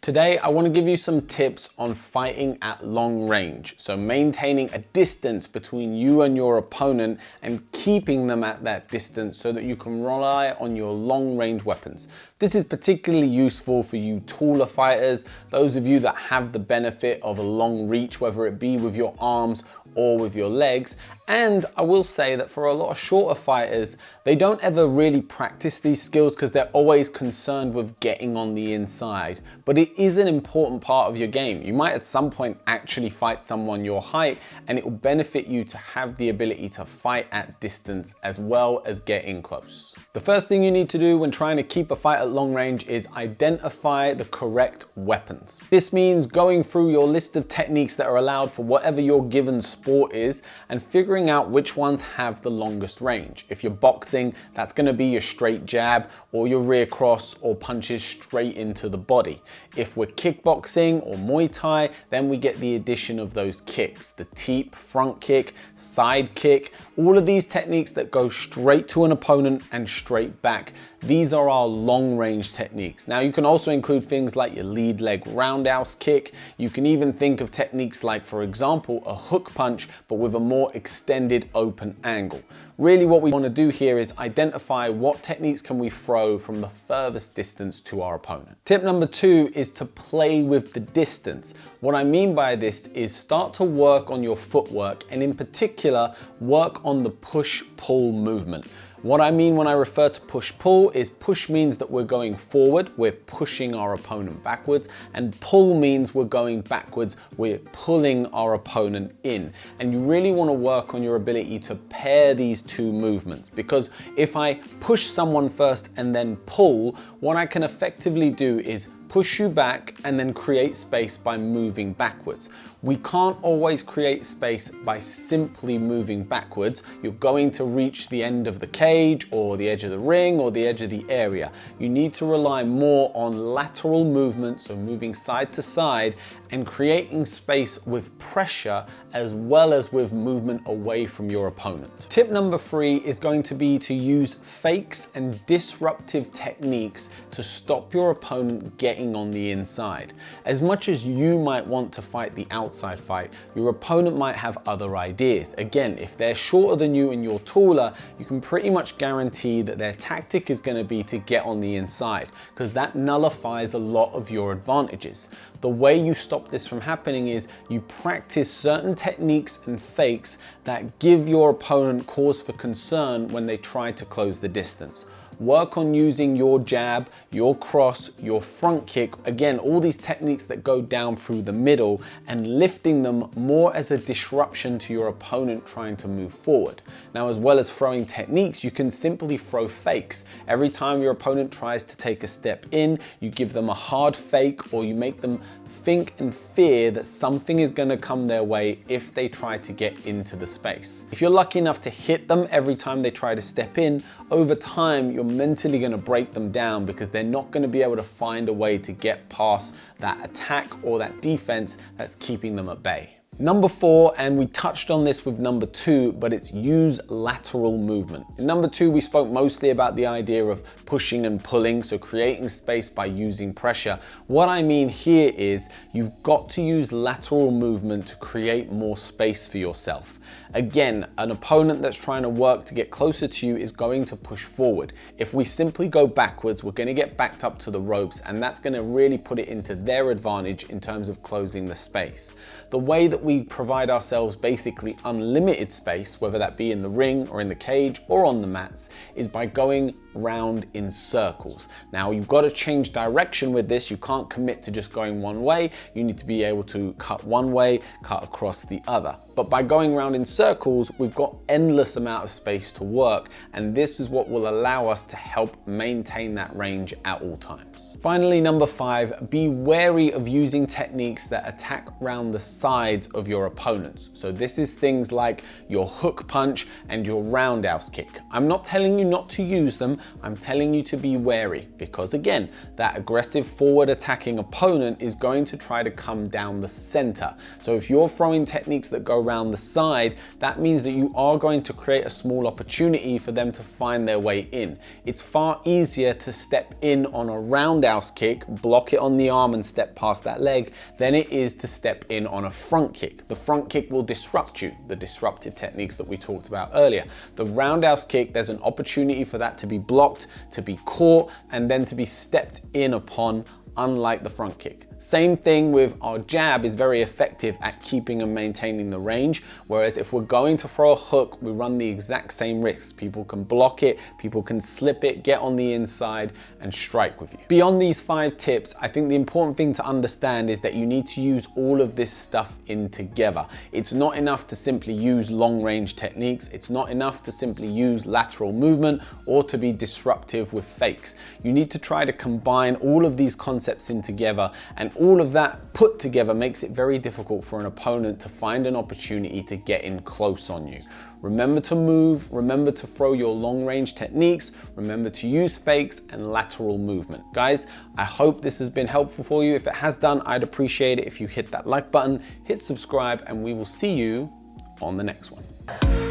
Today, I want to give you some tips on fighting at long range. So maintaining a distance between you and your opponent and keeping them at that distance so that you can rely on your long range weapons. This is particularly useful for you taller fighters, those of you that have the benefit of a long reach, whether it be with your arms or with your legs. And I will say that for a lot of shorter fighters, they don't ever really practice these skills because they're always concerned with getting on the inside. But it is an important part of your game. You might at some point actually fight someone your height, and it will benefit you to have the ability to fight at distance as well as get in close. The first thing you need to do when trying to keep a fight at long range is identify the correct weapons. This means going through your list of techniques that are allowed for whatever your given sport is and figuring out which ones have the longest range. If you're boxing, that's going to be your straight jab or your rear cross or punches straight into the body. If we're kickboxing or Muay Thai, then we get the addition of those kicks, the teep, front kick, side kick, all of these techniques that go straight to an opponent and straight back. These are our long range techniques. Now you can also include things like your lead leg roundhouse kick. You can even think of techniques like, for example, a hook punch, but with a more extended open angle. Really what we want to do here is identify what techniques can we throw from the furthest distance to our opponent. Tip number 2 is to play with the distance. What I mean by this is start to work on your footwork and in particular work on the push-pull movement. What I mean when I refer to push-pull is push means that we're going forward, we're pushing our opponent backwards, and pull means we're going backwards, we're pulling our opponent in. And you really want to work on your ability to pair these two movements, because if I push someone first and then pull, what I can effectively do is push you back and then create space by moving backwards. We can't always create space by simply moving backwards. You're going to reach the end of the cage or the edge of the ring or the edge of the area. You need to rely more on lateral movement, so moving side to side and creating space with pressure as well as with movement away from your opponent. Tip number 3 is going to be to use fakes and disruptive techniques to stop your opponent getting on the inside. As much as you might want to fight the outside fight, your opponent might have other ideas. Again, if they're shorter than you and you're taller, you can pretty much guarantee that their tactic is going to be to get on the inside, because that nullifies a lot of your advantages. The way you stop this from happening is you practice certain techniques and fakes that give your opponent cause for concern when they try to close the distance. Work on using your jab, your cross, your front kick, again, all these techniques that go down through the middle and lifting them more as a disruption to your opponent trying to move forward. Now, as well as throwing techniques, you can simply throw fakes. Every time your opponent tries to take a step in, you give them a hard fake or you make them think and fear that something is going to come their way if they try to get into the space. If you're lucky enough to hit them every time they try to step in, over time you're mentally going to break them down because they're not going to be able to find a way to get past that attack or that defense that's keeping them at bay. Number 4, and we touched on this with number 2, but it's use lateral movement. In number 2, we spoke mostly about the idea of pushing and pulling, so creating space by using pressure. What I mean here is you've got to use lateral movement to create more space for yourself. Again, an opponent that's trying to work to get closer to you is going to push forward. If we simply go backwards, we're going to get backed up to the ropes, and that's going to really put it into their advantage in terms of closing the space. The way that we provide ourselves basically unlimited space, whether that be in the ring or in the cage or on the mats, is by going round in circles. Now, you've got to change direction with this. You can't commit to just going one way. You need to be able to cut one way, cut across the other. But by going round in circles, we've got endless amount of space to work, and this is what will allow us to help maintain that range at all times. Finally, number 5, be wary of using techniques that attack round the sides of your opponents. So this is things like your hook punch and your roundhouse kick. I'm not telling you not to use them, I'm telling you to be wary because again, that aggressive forward attacking opponent is going to try to come down the center. So if you're throwing techniques that go around the side, that means that you are going to create a small opportunity for them to find their way in. It's far easier to step in on a roundhouse kick, block it on the arm and step past that leg, than it is to step in on a front kick. The front kick will disrupt you, the disruptive techniques that we talked about earlier. The roundhouse kick, there's an opportunity for that to be blocked, to be caught, and then to be stepped in upon, unlike the front kick. Same thing with our jab is very effective at keeping and maintaining the range, whereas if we're going to throw a hook, we run the exact same risks. People can block it, people can slip it, get on the inside and strike with you. Beyond these 5 tips, I think the important thing to understand is that you need to use all of this stuff in together. It's not enough to simply use long range techniques. It's not enough to simply use lateral movement or to be disruptive with fakes. You need to try to combine all of these concepts in together, and all of that put together makes it very difficult for an opponent to find an opportunity to get in close on you. Remember to move, remember to throw your long range techniques, remember to use fakes and lateral movement. Guys, I hope this has been helpful for you. If it has done, I'd appreciate it if you hit that like button, hit subscribe, and we will see you on the next one.